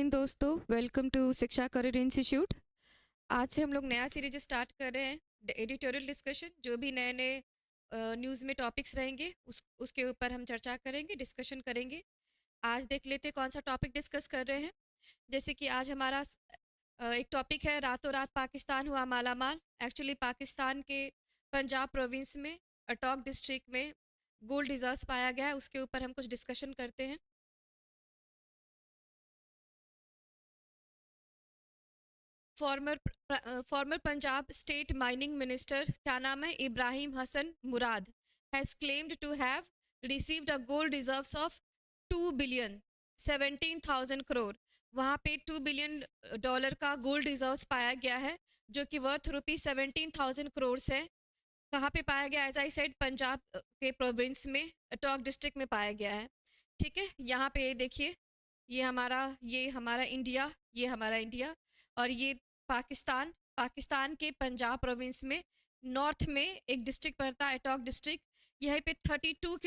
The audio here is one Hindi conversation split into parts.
दिन दोस्तों, वेलकम टू शिक्षा करियर इंस्टीट्यूट। आज से हम लोग नया सीरीज स्टार्ट कर रहे हैं, एडिटोरियल डिस्कशन। जो भी नए नए न्यूज़ में टॉपिक्स रहेंगे उसके ऊपर हम चर्चा करेंगे, डिस्कशन करेंगे। आज देख लेते हैं कौन सा टॉपिक डिस्कस कर रहे हैं। जैसे कि आज हमारा एक टॉपिक है, रातों रात पाकिस्तान हुआ मालामाल। एक्चुअली पाकिस्तान के पंजाब प्रोविंस में अटॉक डिस्ट्रिक्ट में गोल्ड रिजर्व्स पाया गया है, उसके ऊपर हम कुछ डिस्कशन करते हैं। Former Punjab state mining minister, क्या नाम है, Ibrahim Hasan Murad, has claimed to have received a gold reserves of 2 billion 17,000 crore. वहाँ पे $2 बिलियन का गोल्ड रिजर्व्स पाया गया है, जो कि वर्थ ₹17,000 करोड़ है। कहाँ पे पाया गया? एज आई सेड, पंजाब के प्रोविंस में अटॉक डिस्ट्रिक्ट में पाया गया है। ठीक है, यहाँ पे देखिए, ये हमारा इंडिया, ये हमारा इंडिया, और ये पाकिस्तान। पाकिस्तान के पंजाब प्रोविंस में नॉर्थ में एक डिस्ट्रिक्ट पड़ता है, अटॉक डिस्ट्रिक्ट। यहीं पे 32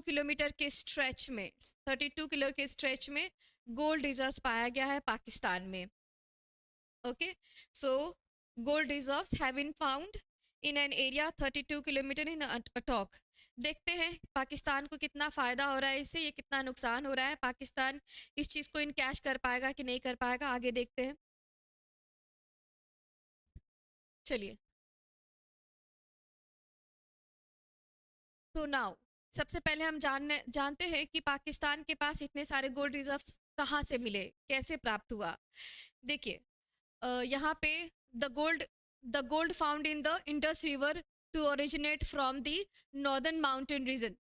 किलोमीटर के स्ट्रेच में 32 किलो के स्ट्रेच में गोल्ड रिजर्व्स पाया गया है पाकिस्तान में। Okay, so gold reserves have been found in an area 32 kilometre in Attock. देखते हैं पाकिस्तान को कितना फ़ायदा हो रहा है इससे, ये कितना नुकसान हो रहा है। पाकिस्तान इस चीज़ को इनकैश कर पाएगा कि नहीं कर पाएगा, आगे देखते हैं। चलिए, तो नाउ सबसे पहले हम जानते हैं कि पाकिस्तान के पास इतने सारे गोल्ड रिजर्व्स कहाँ से मिले, कैसे प्राप्त हुआ। देखिए, यहाँ पे the gold found in the Indus river to originate from the northern mountain region.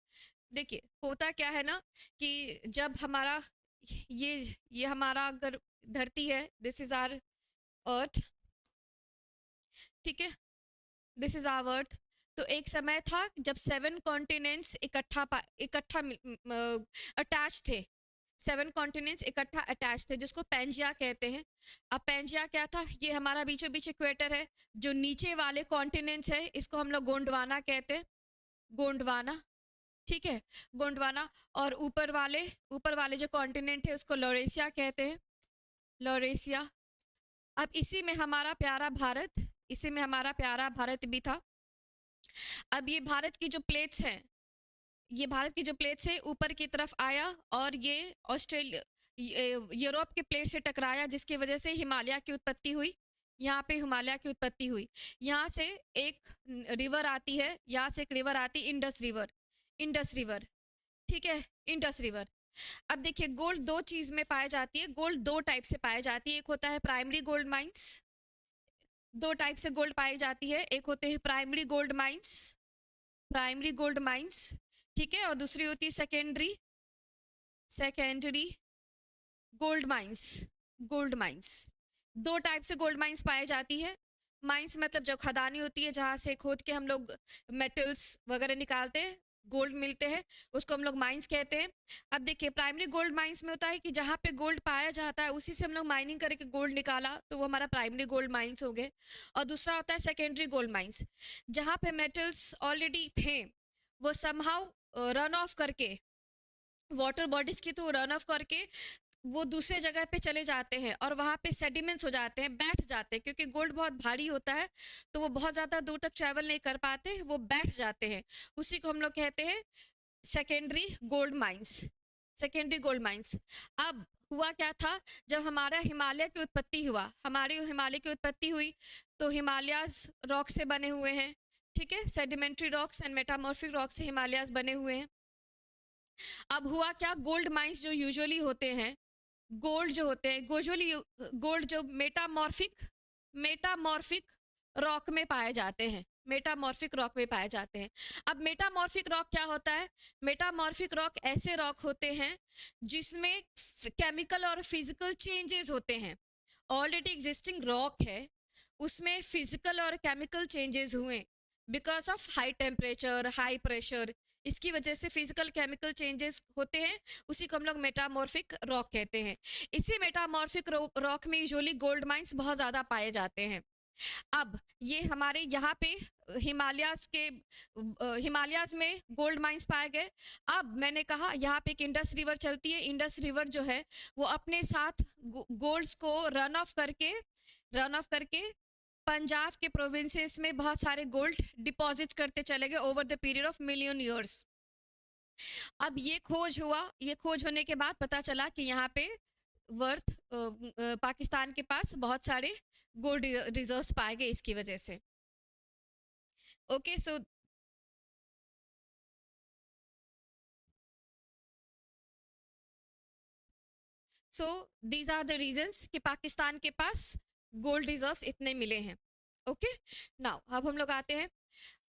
देखिए, होता क्या है ना कि जब हमारा ये हमारा अगर धरती है, दिस इज आवर अर्थ, ठीक है, दिस इज आवर अर्थ। तो एक समय था जब 7 कॉन्टिनेंट्स इकट्ठा अटैच थे। 7 कॉन्टिनेंट्स इकट्ठा अटैच थे, जिसको पेंजिया कहते हैं। अब पेंजिया क्या था? ये हमारा बीचों बीच इक्वेटर है। जो नीचे वाले कॉन्टिनेंट्स है, इसको हम लोग गोंडवाना कहते हैं, गोंडवाना। ठीक है, गोंडवाना। और ऊपर वाले जो कॉन्टिनेंट है उसको लॉरेशिया कहते हैं, लॉरेशिया। अब इसी में हमारा प्यारा भारत भी था। अब ये भारत की जो प्लेट्स है ऊपर की तरफ आया, और ये यूरोप के प्लेट से टकराया, जिसकी वजह से हिमालय की उत्पत्ति हुई। यहाँ पे हिमालय की उत्पत्ति हुई। यहाँ से एक रिवर आती है, इंडस रिवर। ठीक है, इंडस रिवर। अब देखिए, गोल्ड दो चीज में पाई जाती है। गोल्ड दो टाइप से पाई जाती है। एक होता है प्राइमरी गोल्ड माइंस। दो टाइप से गोल्ड पाई जाती है, एक होते हैं प्राइमरी गोल्ड माइंस, ठीक है, और दूसरी होती है सेकेंडरी गोल्ड माइंस। दो टाइप से गोल्ड माइंस पाई जाती है। माइंस मतलब जो खदानी होती है, जहाँ से खोद के हम लोग मेटल्स वगैरह निकालते हैं, गोल्ड मिलते हैं, उसको हम लोग माइंस कहते हैं। अब देखिए, प्राइमरी गोल्ड माइंस में होता है कि जहाँ पे गोल्ड पाया जाता है उसी से हम लोग माइनिंग करके गोल्ड निकाला, तो वो हमारा प्राइमरी गोल्ड माइंस हो गए। और दूसरा होता है सेकेंडरी गोल्ड माइंस, जहाँ पे मेटल्स ऑलरेडी थे, वो समहाउ रन ऑफ करके, वाटर बॉडीज के थ्रू रन ऑफ करके वो दूसरे जगह पे चले जाते हैं, और वहाँ पे सेडिमेंट्स हो जाते हैं, बैठ जाते हैं। क्योंकि गोल्ड बहुत भारी होता है, तो वो बहुत ज़्यादा दूर तक ट्रैवल नहीं कर पाते, वो बैठ जाते हैं। उसी को हम लोग कहते हैं सेकेंडरी गोल्ड माइंस। अब हुआ क्या था, जब हमारे हिमालय की उत्पत्ति हुई, तो हिमालयाज रॉक से बने हुए हैं। ठीक है, sedimentary rocks and metamorphic rock से हिमालयाज बने हुए हैं। अब हुआ क्या, गोल्ड माइंस जो यूजुअली होते हैं, गोल्ड जो मेटामॉर्फिक रॉक में पाए जाते हैं, अब मेटामॉर्फिक रॉक क्या होता है? मेटामॉर्फिक रॉक ऐसे रॉक होते हैं जिसमें केमिकल और फिजिकल चेंजेस होते हैं। ऑलरेडी एग्जिस्टिंग रॉक है, उसमें फिजिकल और केमिकल चेंजेस हुए because of high temperature, high pressure. इसकी वजह से फिजिकल केमिकल चेंजेस होते हैं, उसी को हम लोग मेटामॉर्फिक रॉक कहते हैं। इसी मेटामॉर्फिक रॉक में यूजुअली गोल्ड माइंस बहुत ज़्यादा पाए जाते हैं। अब ये हमारे यहाँ पे हिमालयाज में गोल्ड माइंस पाए गए। अब मैंने कहा यहाँ पे एक इंडस रिवर चलती है, इंडस रिवर जो है वो अपने साथ गोल्ड्स को रन ऑफ करके पंजाब के प्रोविंसेस में बहुत सारे गोल्ड डिपॉजिट करते चले गए over the period of million years. अब ये खोज हुआ, ये खोज होने के बाद पता चला कि यहाँ पे पाकिस्तान के पास बहुत सारे गोल्ड रिजर्व्स पाए गए इसकी वजह से। Okay, so these are the reasons कि पाकिस्तान के पास गोल्ड रिजर्व्स इतने मिले हैं। ओके, नाउ अब हम लोग आते हैं,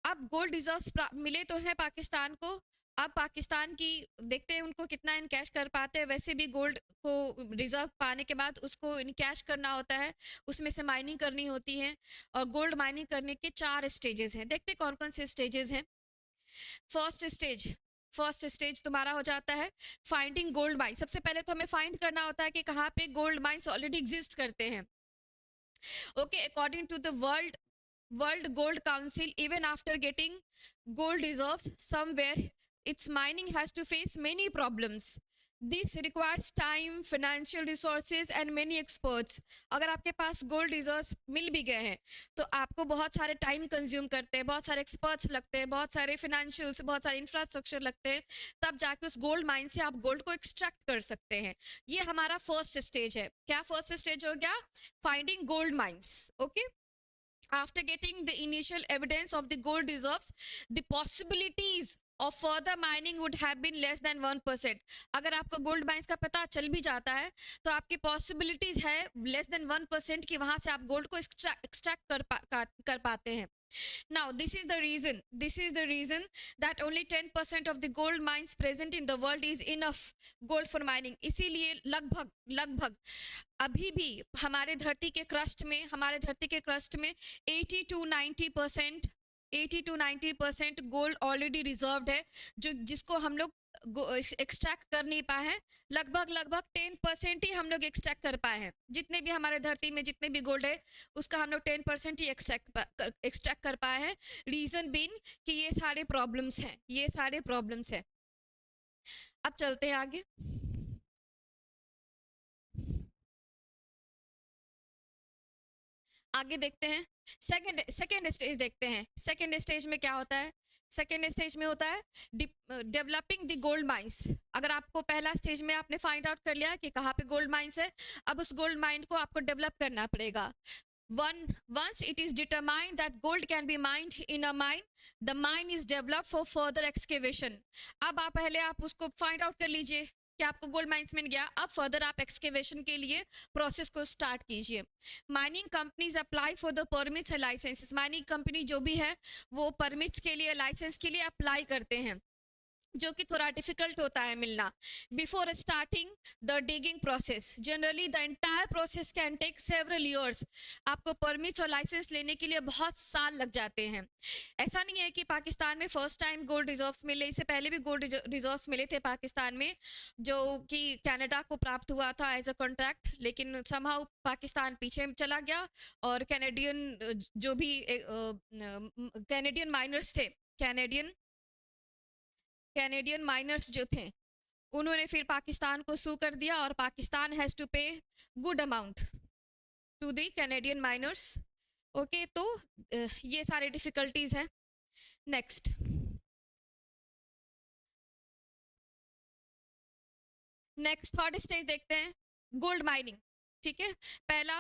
अब गोल्ड रिजर्व्स मिले तो हैं पाकिस्तान को। अब पाकिस्तान की देखते हैं उनको कितना इनकैश कर पाते हैं। वैसे भी गोल्ड को रिजर्व पाने के बाद उसको इनकैश करना होता है, उसमें से माइनिंग करनी होती है, और गोल्ड माइनिंग करने के 4 स्टेजेस हैं। देखते हैं कौन कौन से स्टेजेस हैं। फर्स्ट स्टेज तुम्हारा हो जाता है फाइंडिंग गोल्ड माइन। सबसे पहले तो हमें फाइंड करना होता है कि कहाँ पे गोल्ड माइंस ऑलरेडी एग्जिस्ट करते हैं। Okay, according to the world gold council, even after getting gold reserves somewhere, its mining has to face many problems. This requires time, financial resources and many experts. अगर आपके पास गोल्ड रिजर्व्स मिल भी गए हैं तो आपको बहुत सारे टाइम कंज्यूम करते हैं, बहुत सारे एक्सपर्ट्स लगते हैं, बहुत सारे फाइनेंशियल्स, बहुत सारे इंफ्रास्ट्रक्चर लगते हैं, तब जाके उस गोल्ड माइन से आप गोल्ड को एक्सट्रैक्ट कर सकते हैं। ये हमारा फर्स्ट स्टेज है। क्या फर्स्ट स्टेज हो गया? Finding gold mines. Okay, after getting the initial evidence of the gold reserves, the possibilities of further mining would have been less than 1%. अगर आपको गोल्ड माइंस का पता चल भी जाता है तो आपकी पॉसिबिलिटीज है लेस देन 1% कि वहां से आप गोल्ड को एक्सट्रैक्ट कर पाते हैं। Now this is the reason that only 10% of the gold mines present in the world is enough gold for mining. इसीलिए लगभग अभी भी हमारे धरती के क्रस्ट में 80 to 90% गोल्ड ऑलरेडी रिजर्व्ड है, जिसको हम लोग एक्सट्रैक्ट कर नहीं पाए हैं। लगभग 10% ही हम लोग एक्सट्रैक्ट कर पाए हैं। जितने भी हमारे धरती में जितने भी गोल्ड है उसका हम लोग 10% ही एक्सट्रैक्ट कर पाए हैं। रीजन बीइंग कि ये सारे प्रॉब्लम्स हैं। अब चलते हैं आगे देखते हैं। सेकेंड स्टेज देखते हैं। सेकेंड स्टेज में क्या होता है? सेकेंड स्टेज में होता है डेवलपिंग द गोल्ड माइंस। अगर आपको पहला स्टेज में आपने फाइंड आउट कर लिया कि कहाँ पे गोल्ड माइंस है, अब उस गोल्ड माइन को आपको डेवलप करना पड़ेगा। Once it is determined that gold can be mined in a mine, the mine is developed for further excavation. अब आप उसको फाइंड आउट कर लीजिए कि आपको गोल्ड माइंस मिल गया। अब फर्दर आप एक्सकेवेशन के लिए प्रोसेस को स्टार्ट कीजिए। Mining companies apply for the permits and licences. Mining company जो भी है वो परमिट्स के लिए, लाइसेंस के लिए अप्लाई करते हैं, जो कि थोड़ा डिफिकल्ट होता है मिलना। Before starting the digging process, generally the entire process can take several years. आपको परमिट्स और लाइसेंस लेने के लिए बहुत साल लग जाते हैं। ऐसा नहीं है कि पाकिस्तान में फर्स्ट टाइम गोल्ड रिजर्व्स मिले, इससे पहले भी गोल्ड रिजर्व्स मिले थे पाकिस्तान में, जो कि कनाडा को प्राप्त हुआ था एज अ कॉन्ट्रैक्ट, लेकिन समहाउ पाकिस्तान पीछे चला गया और कैनेडियन जो भी कैनेडियन माइनर्स थे, कैनेडियन माइनर्स जो थे, उन्होंने फिर पाकिस्तान को सू कर दिया और Pakistan has to pay good amount to the Canadian miners. Okay, तो ये सारे डिफिकल्टीज हैं। नेक्स्ट थर्ड स्टेज देखते हैं, गोल्ड माइनिंग। ठीक है, पहला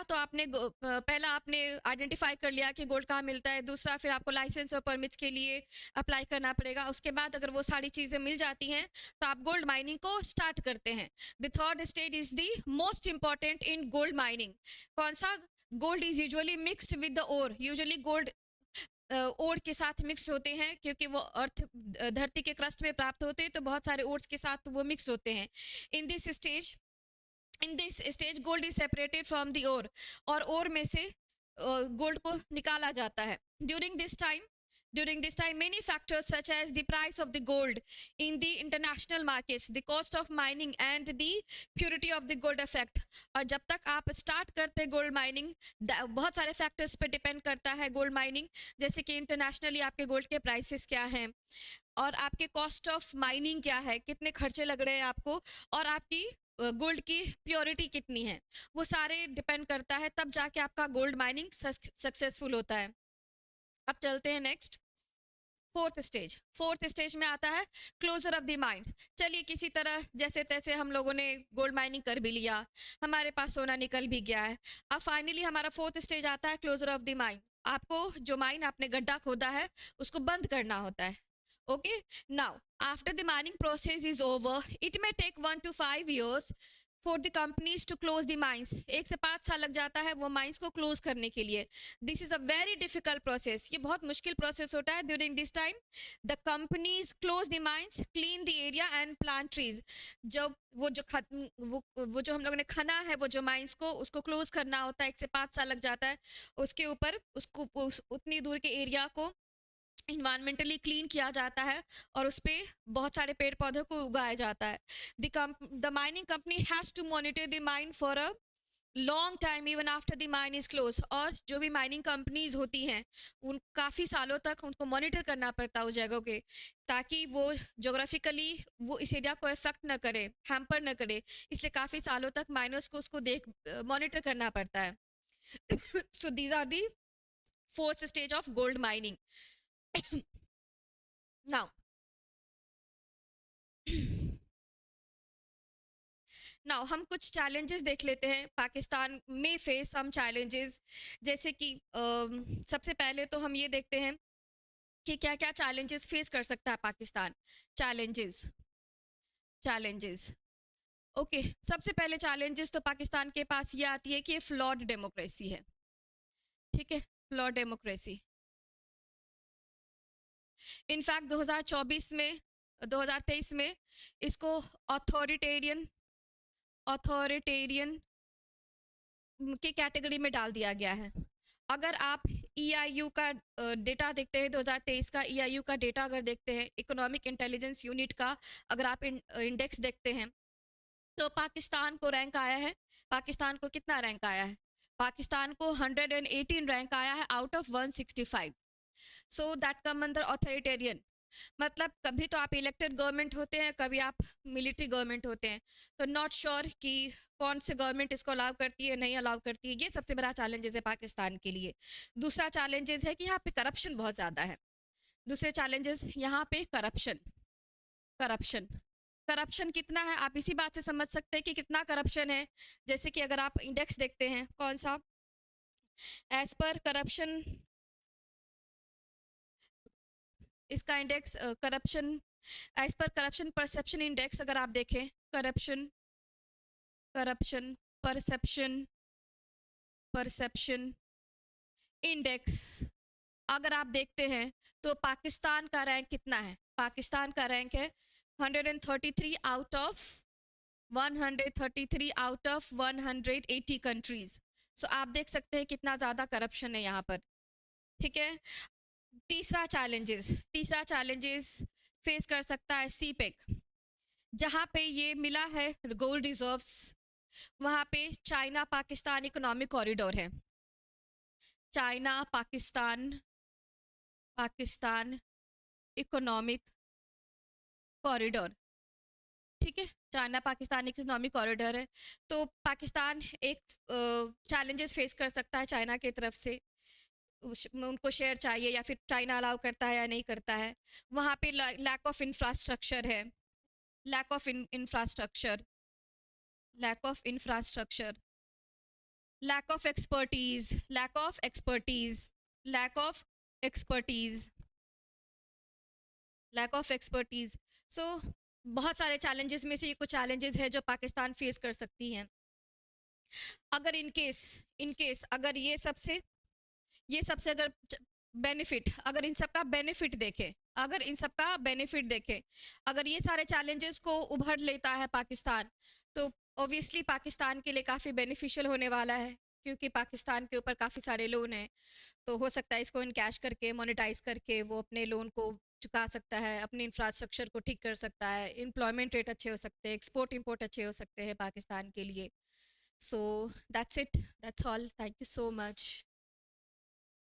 आपने आइडेंटिफाई कर लिया कि गोल्ड कहाँ मिलता है। दूसरा, फिर आपको लाइसेंस और परमिट्स के लिए अप्लाई करना पड़ेगा। उसके बाद अगर वो सारी चीज़ें मिल जाती हैं तो आप गोल्ड माइनिंग को स्टार्ट करते हैं। The third stage is the most important in gold mining. कौन सा? Gold is usually mixed with the ore. Usually gold ore के साथ मिक्स होते हैं, क्योंकि वो धरती के क्रस्ट में प्राप्त होते हैं, तो बहुत सारे ओर्स के साथ वो मिक्स होते हैं। In this stage gold is separated from the ore, और ओर में से गोल्ड को निकाला जाता है। During this time During this time, many factors such as the price of the gold in the international markets, the cost of mining and the purity of the gold affect. और जब तक आप स्टार्ट करते हैं गोल्ड माइनिंग, बहुत सारे फैक्टर्स पे डिपेंड करता है गोल्ड माइनिंग, जैसे कि इंटरनेशनली आपके गोल्ड के प्राइसेस क्या हैं, और आपके कॉस्ट ऑफ माइनिंग क्या है, कितने खर्चे लग रहे हैं आपको, और आपकी गोल्ड की प्योरिटी कितनी है, वो सारे डिपेंड करता है, तब जाके आपका गोल्ड माइनिंग सक्सेसफुल होता है. अब चलते हैं नेक्स्ट फोर्थ स्टेज में आता है क्लोजर ऑफ द माइन. चलिए किसी तरह जैसे तैसे हम लोगों ने गोल्ड माइनिंग कर भी लिया, हमारे पास सोना निकल भी गया है. अब फाइनली हमारा फोर्थ स्टेज आता है क्लोजर ऑफ द माइन. आपको जो माइन आपने गड्ढा खोदा है उसको बंद करना होता है. Okay, now after the mining process is over, it may take 1 to 5 years for the companies to close the mines. 1 से 5 साल लग जाता है वो माइंस को क्लोज करने के लिए. This is a very difficult process. ये बहुत मुश्किल प्रोसेस होता है. During this time, the companies close the mines, clean the area and plant trees. जब वो जो हम लोगों ने खना है, वो जो माइंस को उसको क्लोज करना होता है, 1 से 5 साल लग जाता है. उसके ऊपर उसको उतनी दूर के एरिया को इन्वायरमेंटली क्लीन किया जाता है और उस पर बहुत सारे पेड़ पौधों को उगाया जाता है. The mining company has to monitor the mine for a long time even after the mine is close. और जो भी माइनिंग कंपनीज होती हैं उन काफ़ी सालों तक उनको मॉनिटर करना पड़ता है उस जगह के, ताकि वो जोग्राफिकली वो इस एरिया को इफेक्ट न करे, हैम्पर न करे. इसलिए काफ़ी सालों तक माइनर्स को उसको मॉनिटर करना पड़ता है. So these are the fourth stage of gold mining. now हम कुछ चैलेंजेस देख लेते हैं. पाकिस्तान में फेस सम चैलेंजेस, जैसे कि सबसे पहले तो हम ये देखते हैं कि क्या क्या चैलेंजेस फेस कर सकता है पाकिस्तान. चैलेंजेस ओके, सबसे पहले चैलेंजेस तो पाकिस्तान के पास ये आती है कि ये फ्लॉड डेमोक्रेसी है. ठीक है, फ्लॉड डेमोक्रेसी. इनफैक्ट 2023 में इसको ऑथोरिटेरियन के कैटेगरी में डाल दिया गया है. अगर आप EIU का डेटा देखते हैं, 2023 का EIU का डेटा अगर देखते हैं, इकोनॉमिक इंटेलिजेंस यूनिट का अगर आप इंडेक्स देखते हैं, तो पाकिस्तान को रैंक आया है. पाकिस्तान को कितना रैंक आया है? पाकिस्तान को 118 रैंक आया है out of 165. So that come अंदर ऑथोरिटेरियन. मतलब कभी तो आप इलेक्टेड गवर्नमेंट होते हैं, कभी आप मिलिट्री गवर्नमेंट होते हैं, तो नॉट श्योर कि कौन से गवर्नमेंट इसको अलाउ करती है, नहीं अलाउ करती है. ये सबसे बड़ा चैलेंजेस है पाकिस्तान के लिए. दूसरा चैलेंजेस है कि यहाँ पे करप्शन बहुत ज़्यादा है. दूसरे चैलेंजेस यहाँ पे करप्शन कितना है, आप इसी बात से समझ सकते हैं कि कितना करप्शन है. जैसे कि अगर आप इंडेक्स देखते हैं, कौन सा, एज पर करप्शन, इसका index corruption, as per corruption perception index अगर आप देखें, करप्शन परसेप्शन इंडेक्स अगर आप देखते हैं तो पाकिस्तान का रैंक कितना है? पाकिस्तान का रैंक है 133 आउट ऑफ 180 कंट्रीज. सो आप देख सकते हैं कितना ज़्यादा करप्शन है यहाँ पर. ठीक है. तीसरा चैलेंजेस फेस कर सकता है सीपेक. जहाँ पे ये मिला है गोल्ड रिजर्व्स, वहाँ पे चाइना पाकिस्तान इकोनॉमिक कॉरिडोर है. China Pakistan economic corridor. ठीक है, चाइना पाकिस्तान इकोनॉमिक कॉरिडोर है. तो पाकिस्तान एक चैलेंजेस फेस कर सकता है चाइना की तरफ से. उनको शेयर चाहिए या फिर चाइना अलाउ करता है या नहीं करता है. वहाँ पे लैक ऑफ इंफ्रास्ट्रक्चर है, lack of infrastructure, lack of expertise. So बहुत सारे चैलेंजेस में से ये कुछ चैलेंजेस है जो पाकिस्तान फेस कर सकती हैं. अगर इन केस अगर ये सबसे अगर बेनिफिट, अगर इन सबका बेनिफिट देखें, अगर ये सारे चैलेंजेस को उभर लेता है पाकिस्तान, तो ऑब्वियसली पाकिस्तान के लिए काफ़ी बेनिफिशियल होने वाला है. क्योंकि पाकिस्तान के ऊपर काफ़ी सारे लोन हैं, तो हो सकता है इसको इनकैश करके मोनेटाइज करके वो अपने लोन को चुका सकता है, अपने इंफ्रास्ट्रक्चर को ठीक कर सकता है, एम्प्लॉयमेंट रेट अच्छे हो सकते हैं, एक्सपोर्ट इंपोर्ट अच्छे हो सकते हैं पाकिस्तान के लिए. So that's it, that's all, thank you so much.